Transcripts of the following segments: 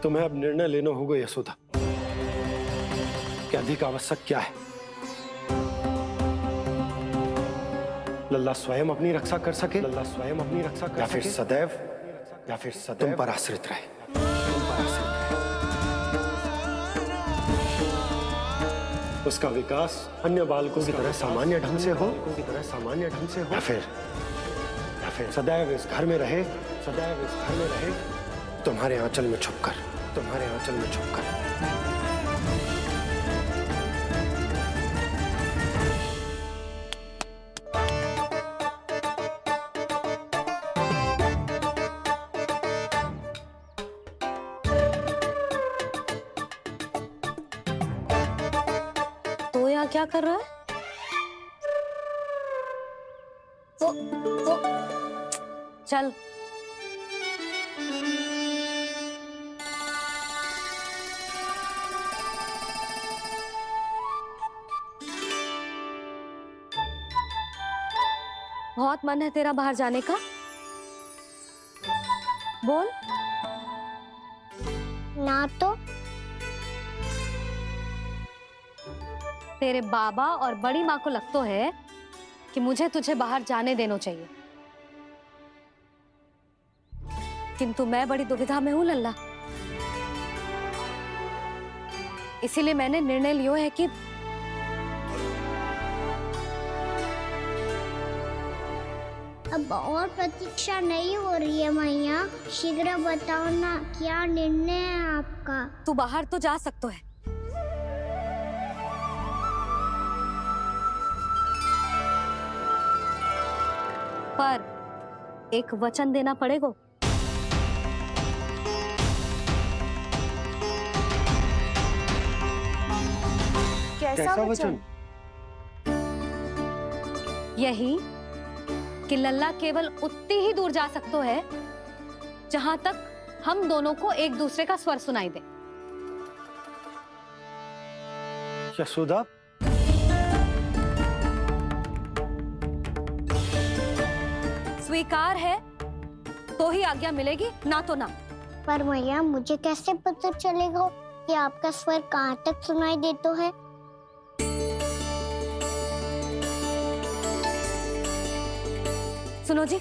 तुम्हें अब निर्णय लेना होगा यशोदा कि अधिक आवश्यक क्या है। लल्ला स्वयं अपनी रक्षा कर सके, लल्ला स्वयं अपनी रक्षा कर सके, या फिर सदैव तुम पर आश्रित रहे, उसका विकास अन्य बालकों की तरह सामान्य ढंग से हो, या फिर सदैव इस घर में रहे, तुम्हारे आंचल में छुपकर। तो यहाँ क्या कर रहा है? वो चल। बहुत मन है तेरा बाहर जाने का? बोल। ना तो। तेरे बाबा और बड़ी माँ को लगता है कि मुझे तुझे बाहर जाने देना चाहिए, किंतु मैं बड़ी दुविधा में हूँ लल्ला। इसीलिए मैंने निर्णय लिया है कि अब और प्रतीक्षा नहीं हो रही है मैया, शीघ्र बताओ ना क्या निर्णय है आपका। तू बाहर तो जा सकता है, पर एक वचन देना पड़ेगा। कैसा वचन? यही कि लल्ला केवल उतनी ही दूर जा सकता है जहां तक हम दोनों को एक दूसरे का स्वर सुनाई दे। यशोदा, स्वीकार है तो ही आज्ञा मिलेगी, ना तो ना। पर मैया मुझे कैसे पता चलेगा कि आपका स्वर कहाँ तक सुनाई देता है? सुनो जी,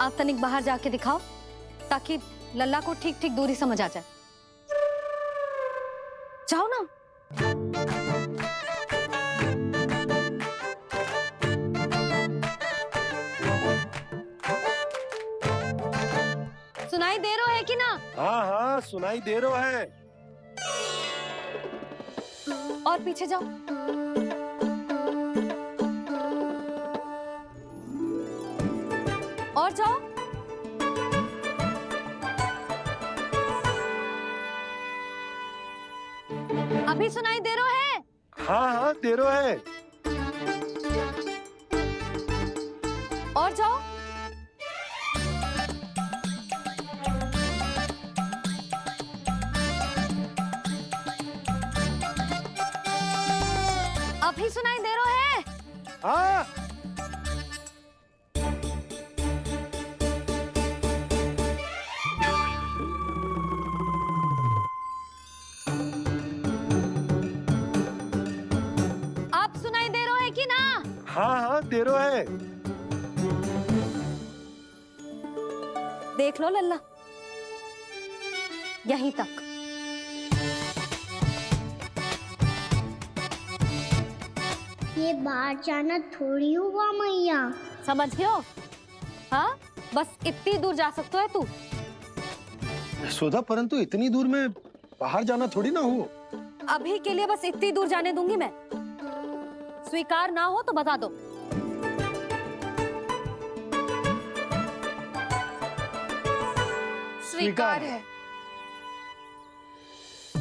आप तनिक बाहर जाके दिखाओ ताकि लल्ला को ठीक ठीक दूरी समझ आ जाए। जाओ ना। सुनाई दे रहा है कि ना? हाँ सुनाई दे रहा है। और पीछे जाओ। और जाओ। अभी सुनाई दे रहा है? हाँ दे रहा है। और जाओ। अभी सुनाई दे रहा है? हाँ। आप सुनाई दे रहा है कि ना? हाँ दे रहा है। देख लो लल्ला, यहीं तक। ये बाहर जाना थोड़ी हुआ मैया। समझ गए हो? हाँ, बस इतनी दूर जा सकते है तू। यशोदा, परंतु इतनी दूर में बाहर जाना थोड़ी ना हो। अभी के लिए बस इतनी दूर जाने दूंगी मैं। स्वीकार ना हो तो बता दो। स्वीकार है।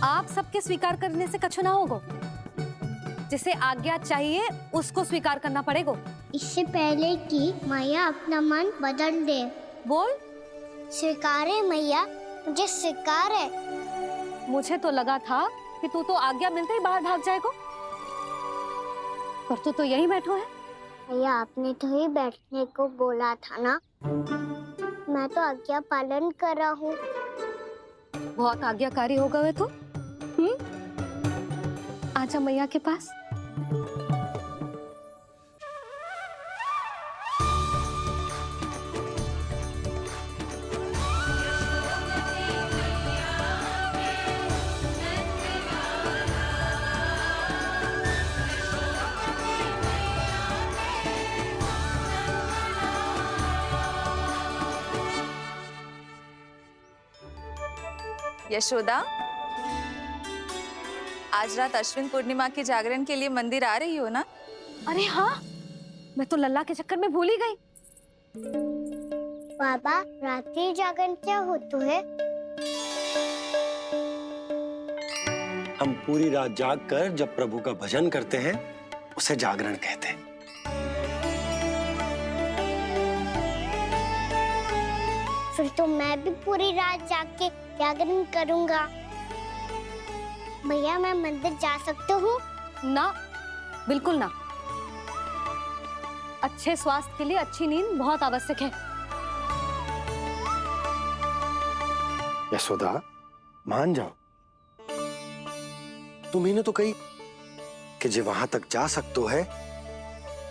आप सबके स्वीकार करने से कछु ना होगा। जिसे आज्ञा चाहिए उसको स्वीकार करना पड़ेगा। इससे पहले कि मैया अपना मन बदल दे। बोल। स्वीकार है मैया, मुझे स्वीकार है। मुझे तो लगा था कि तू तो आज्ञा मिलते ही बाहर भाग जाएगा, पर तू तो यहीं बैठो है। भैया आपने तो ही बैठने को बोला था ना, मैं तो आज्ञा पालन कर रहा हूँ। बहुत आज्ञाकारी हो गए तो। आजा मैया के पास। यशोदा, आज रात अश्विन पूर्णिमा के जागरण के लिए मंदिर आ रही हो ना? अरे हाँ, मैं तो लल्ला के चक्कर में भूल ही गई। बाबा, रात्रि जागरण क्या होता है? हम पूरी रात जाग कर जब प्रभु का भजन करते हैं उसे जागरण कहते हैं। फिर तो मैं भी पूरी रात जाग के जागरण करूंगा। भैया, मैं मंदिर जा सकता हूँ? ना, बिल्कुल ना। अच्छे स्वास्थ्य के लिए अच्छी नींद बहुत आवश्यक है। यशोदा, मान जाओ। तुम्ही ने तो कही कि जे वहां तक जा सकते है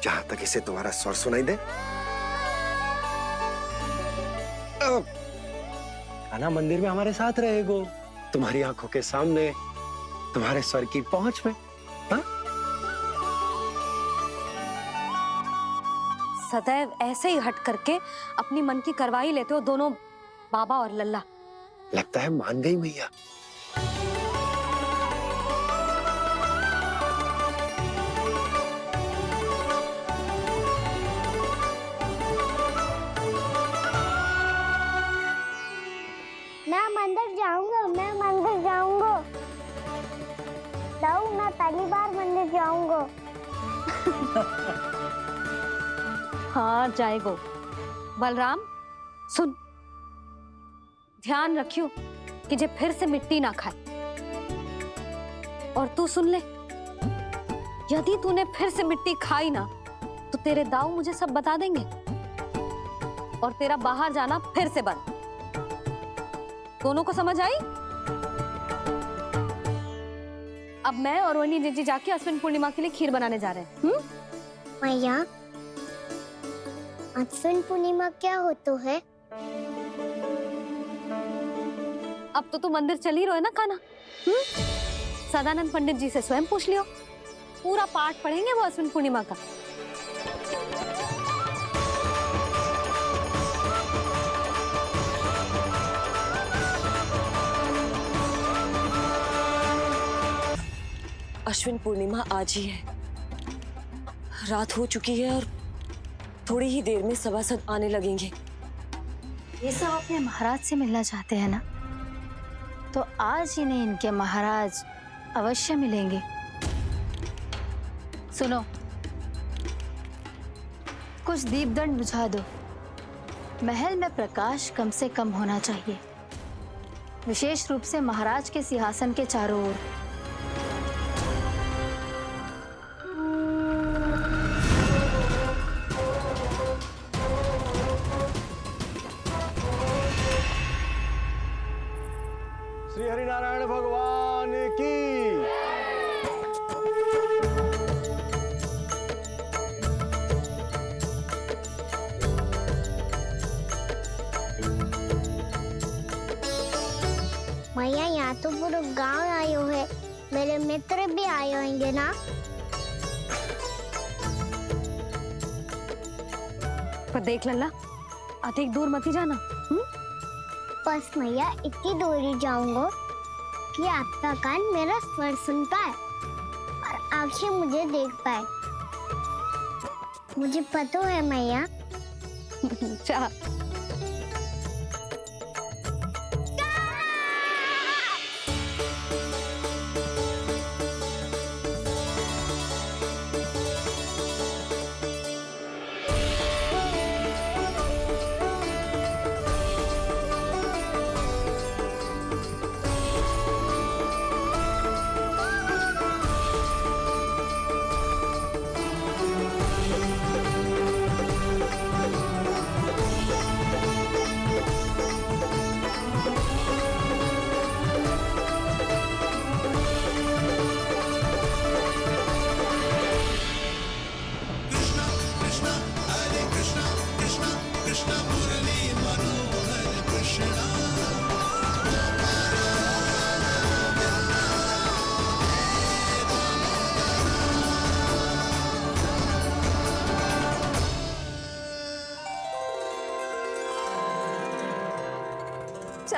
जहां तक इसे तुम्हारा स्वर सुनाई दे। आना मंदिर में हमारे साथ रहेगो, तुम्हारी आंखों के सामने, तुम्हारे स्वर की पहुंच में। हा? सदैव ऐसे ही हट करके अपनी मन की करवाई लेते हो दोनों बाबा और लल्ला। लगता है मान गई मैया। मैं मंदिर जाऊंगा, मैं मंदिर जाऊंगा। दाऊ, मैं पहली बार मंदिर जाऊंगा। हाँ, जाएगो। बलराम, सुन, ध्यान रखियो कि जे फिर से मिट्टी ना खाए। और तू सुन ले, यदि तूने फिर से मिट्टी खाई ना तो तेरे दाऊ मुझे सब बता देंगे और तेरा बाहर जाना फिर से बंद। दोनों को समझ आई? अब मैं और रोहिणी जीजी जाके अश्विन पूर्णिमा के लिए खीर बनाने जा रहे हैं। मैया, अश्विन पूर्णिमा क्या होता है? अब तो तू मंदिर चल ही रहो है ना कान्हा। सदानंद पंडित जी से स्वयं पूछ लियो, पूरा पाठ पढ़ेंगे वो अश्विन पूर्णिमा का। अश्विन पूर्णिमा आज ही है। रात हो चुकी है और थोड़ी ही देर में सभासद आने लगेंगे। ये सब अपने महाराज से मिलना चाहते हैं ना, तो आज इन्हें इनके महाराज अवश्य मिलेंगे। सुनो, कुछ दीपदंड बुझा दो। महल में प्रकाश कम से कम होना चाहिए, विशेष रूप से महाराज के सिंहासन के चारों ओर। श्री हरिनारायण भगवान की। मैया, यहाँ तो पूरा गांव आयो है, मेरे मित्र भी आए होंगे ना? पर देख लल्ला, अधिक दूर मत ही जाना। बस मैया, इतनी दूरी जाऊंगा कि आपका कान मेरा स्वर सुन पाए और आंखें मुझे देख पाए। मुझे पता है मैया। चाह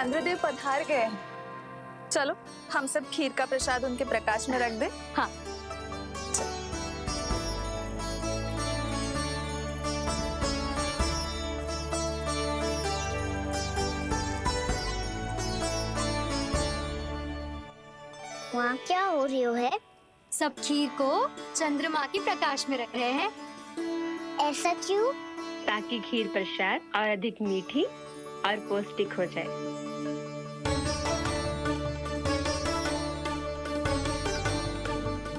चंद्रदेव पधार गए हैं। चलो हम सब खीर का प्रसाद उनके प्रकाश में रख दे। हाँ। वहाँ क्या हो रही है? सब खीर को चंद्रमा की प्रकाश में रख रहे हैं। ऐसा क्यों? ताकि खीर प्रसाद और अधिक मीठी और पौष्टिक हो जाए।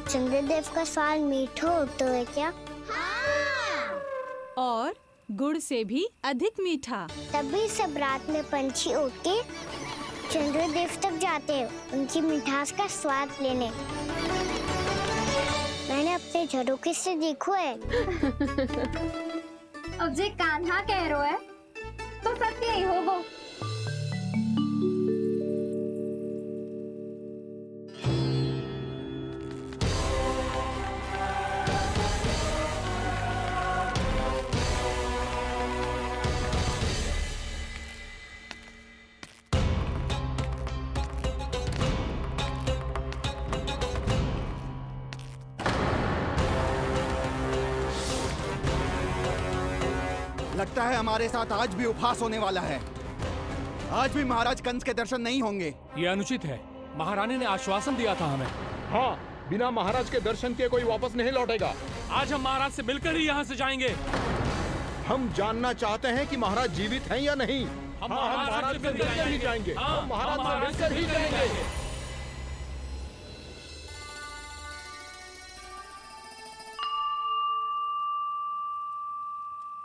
चंद्रदेव का स्वाद मीठा होता है क्या? और गुड़ से भी अधिक मीठा। तभी सब रात में पंछी उड़ के चंद्रदेव तक जाते हैं उनकी मिठास का स्वाद लेने। मैंने अपने झरोखे से देखो है। अब जे कान्हा कह रहा है तो सत्य ही होगा। लगता है हमारे साथ आज भी उपहास होने वाला है। आज भी महाराज कंस के दर्शन नहीं होंगे। ये अनुचित है। महारानी ने आश्वासन दिया था हमें। हाँ, बिना महाराज के दर्शन के कोई वापस नहीं लौटेगा। आज हम महाराज से मिलकर ही यहाँ से जाएंगे। हम जानना चाहते हैं कि महाराज जीवित हैं या नहीं। हम महाराज से मिलकर ही जाएंगे। हम महाराज से मिलकर ही जाएंगे।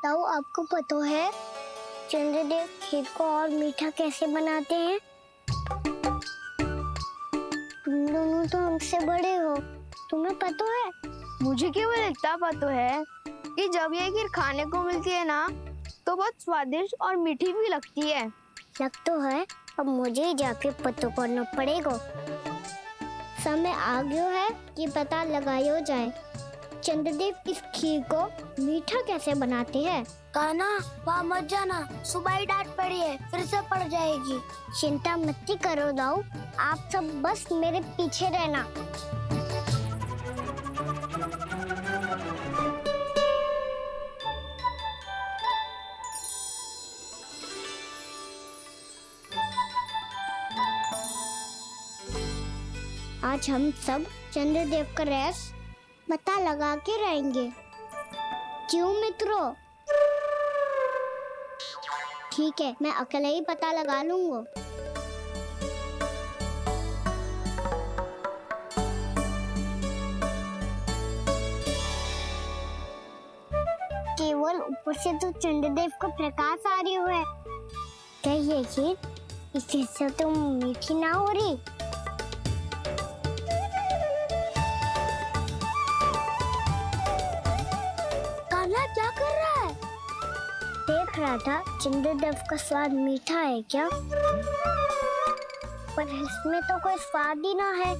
ताऊ, आपको पता है चंद्रदेव खीर को और मीठा कैसे बनाते हैं? तुम दोनों तो हमसे बड़े हो, तुम्हें पता है? मुझे केवल इतना पता है कि जब ये खीर खाने को मिलती है ना तो बहुत स्वादिष्ट और मीठी भी लगती है। लग तो है, अब मुझे ही जाके पता करना पड़ेगा। समय आ गया है कि पता लगाया जाए चंद्रदेव इस खीर को मीठा कैसे बनाते हैं। कान्हा, वहाँ मत जाना, सुबह ही डांट पड़ी है, फिर से पड़ जाएगी। चिंता मत करो दाऊ, आप सब बस मेरे पीछे रहना। आज हम सब चंद्रदेव का रहस्य पता लगा के रहेंगे। क्यों मित्रों? ठीक है, मैं अकेले ही पता लगा लूंगा। केवल ऊपर से तो चंद्रदेव को प्रकाश आ रही है। क्या ये खीर इससे तो मीठी ना हो रही? क्या कर रहा है? देख रहा था चंद्रदेव का स्वाद मीठा है क्या, पर इसमें तो कोई स्वाद ही ना है।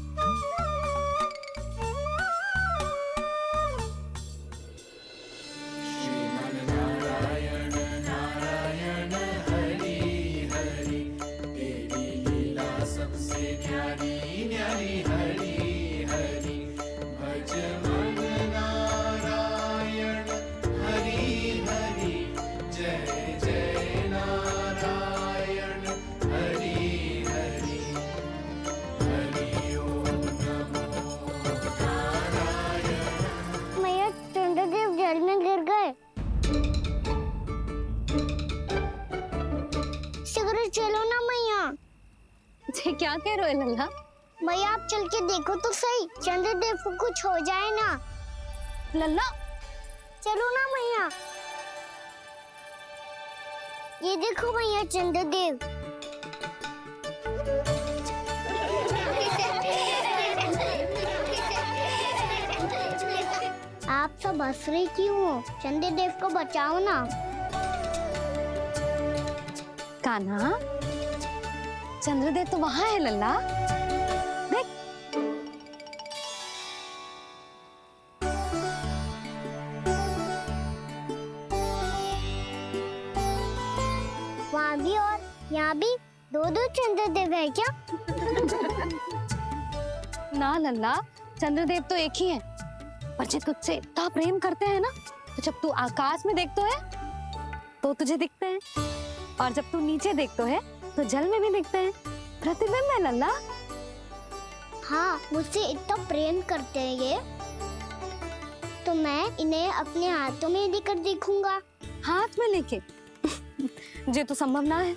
चलो ना मैया। क्या कह रहे हो लल्ला? मैया आप चल के देखो तो सही, चंद्रदेव को कुछ हो जाए ना। लल्ला चलो ना मैया। ये देखो मैया चंद्रदेव। आप सब हंस रही क्यों हो? चंद्रदेव को बचाओ ना। कान्हा, चंद्रदेव तो वहां है लल्ला, देख। वहाँ भी और यहाँ भी दो चंद्रदेव है क्या? ना लल्ला, चंद्रदेव तो एक ही है, पर जब तुझसे इतना प्रेम करते हैं ना, तो जब तू आकाश में देखतो है तो तुझे दिखते हैं, और जब तू नीचे देखतो है तो जल में भी दिखते हैं। प्रतिबिंब है लल्ला। हाँ, मुझसे इतना प्रेम करते हैं ये, तो मैं इन्हें अपने हाथों में लेकर देखूंगा। हाथ में लेके? ये तो संभव ना है।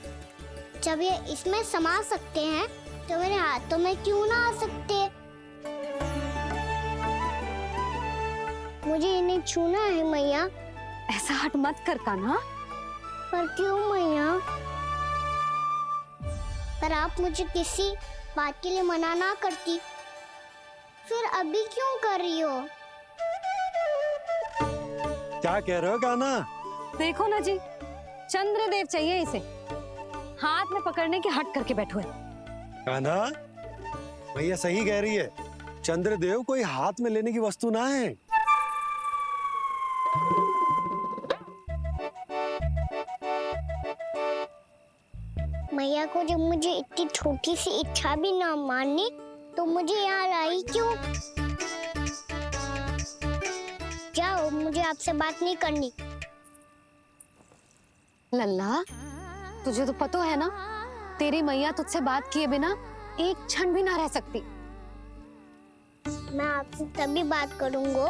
जब ये इसमें समा सकते हैं तो मेरे हाथों में क्यों ना आ सकते? मुझे इन्हें छूना है मैया। ऐसा हट मत कर कान्हा। पर क्यों मैया? पर आप मुझे किसी बात के लिए मना ना करती, फिर अभी क्यों कर रही हो? क्या कह रहे हो कान्हा? देखो ना जी, चंद्रदेव चाहिए इसे, हाथ में पकड़ने के हट करके बैठो है। कान्हा, भैया सही कह रही है, चंद्रदेव कोई हाथ में लेने की वस्तु ना है। मैया को जब मुझे इतनी छोटी सी इच्छा भी ना माननी, तो मुझे यहाँ लाई क्यों? जाओ, मुझे आपसे बात नहीं करनी। लल्ला, तुझे तो पता है ना, तेरी मैया तुझसे बात किए बिना एक क्षण भी ना रह सकती। मैं आपसे तभी बात करूंगा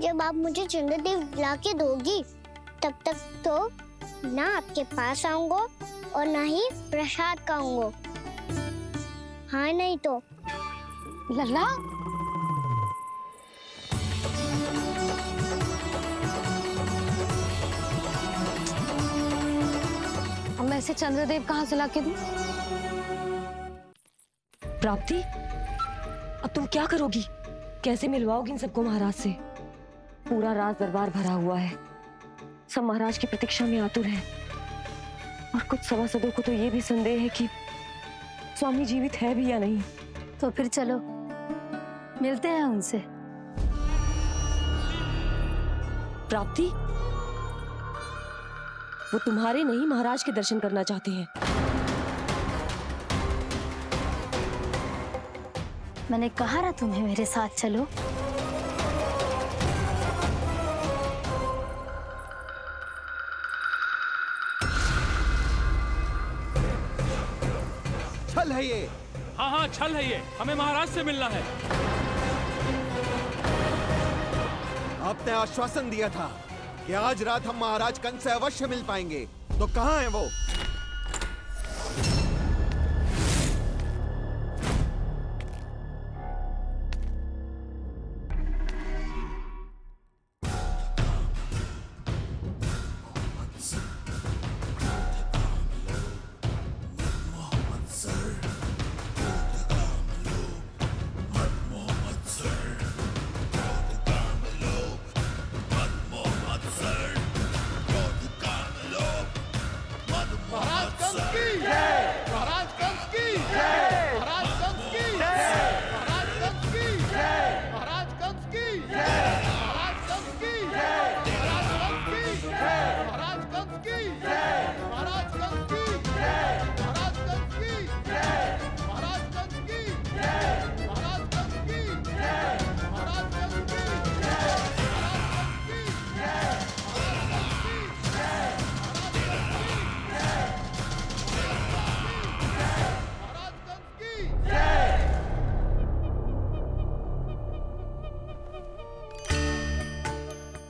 जब आप मुझे चंद्रदेव ला के दोगी। तब तक तो ना आपके पास आऊंगा और ना ही प्रसाद खाऊंगा। हाँ नहीं तो? लल्ला, अब मैं इसे चंद्रदेव कहाँ से लाके दूं? प्राप्ति, अब तुम क्या करोगी? कैसे मिलवाओगी इन सबको महाराज से? पूरा राज दरबार भरा हुआ है, सब महाराज की प्रतीक्षा में आतुर हैं, और कुछ सभासदों को तो ये भी संदेह है कि स्वामी जीवित है भी या नहीं। तो फिर चलो मिलते हैं उनसे। प्राप्ति, वो तुम्हारे नहीं महाराज के दर्शन करना चाहते हैं। मैंने कहा ना तुम्हें मेरे साथ चलो। छल है ये। हाँ हाँ, छल है ये, हमें महाराज से मिलना है। आपने आश्वासन दिया था कि आज रात हम महाराज कंस से अवश्य मिल पाएंगे, तो कहाँ है वो?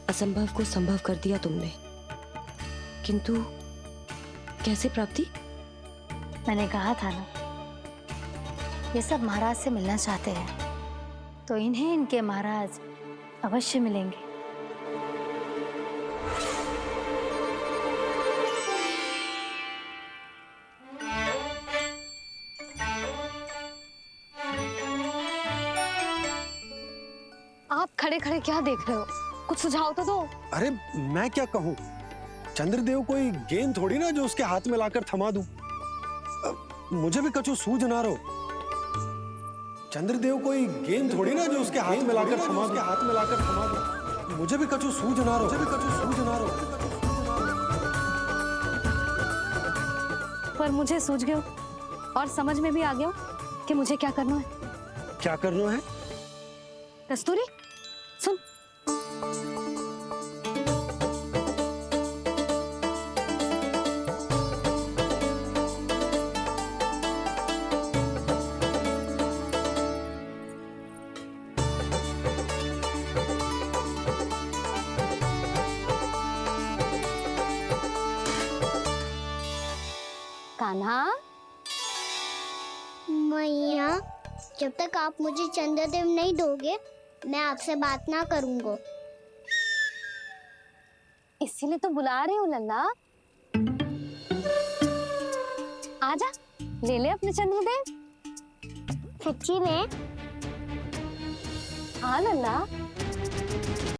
असंभव को संभव कर दिया तुमने, किंतु कैसे प्राप्ति? मैंने कहा था ना, ये सब महाराज से मिलना चाहते हैं, तो इन्हें इनके महाराज अवश्य मिलेंगे। आप खड़े खड़े क्या देख रहे हो? कुछ सुझाव तो दो। अरे मैं क्या कहूँ, चंद्रदेव कोई गेंद थोड़ी ना जो उसके हाथ में लाकर थमा दूं। मुझे भी कछु सूझ ना रहो। चंद्रदेव कोई गेंद थोड़ी ना जो उसके हाथ में लाकर थमा दूं। मुझे भी कछु सूझ ना रहो। पर मुझे सूझ गयो और समझ में भी आ गयो कि मुझे क्या करना है। क्या करना है? कस्तूरी सुन, कान्हा, मैया, जब तक आप मुझे चंद्रदेव नहीं दोगे मैं आपसे बात ना करूंगा। इसीलिए तो बुला रही हूँ लल्ला। आजा, ले ले अपने चंद्रदेव। सच्ची में? हाँ लल्ला।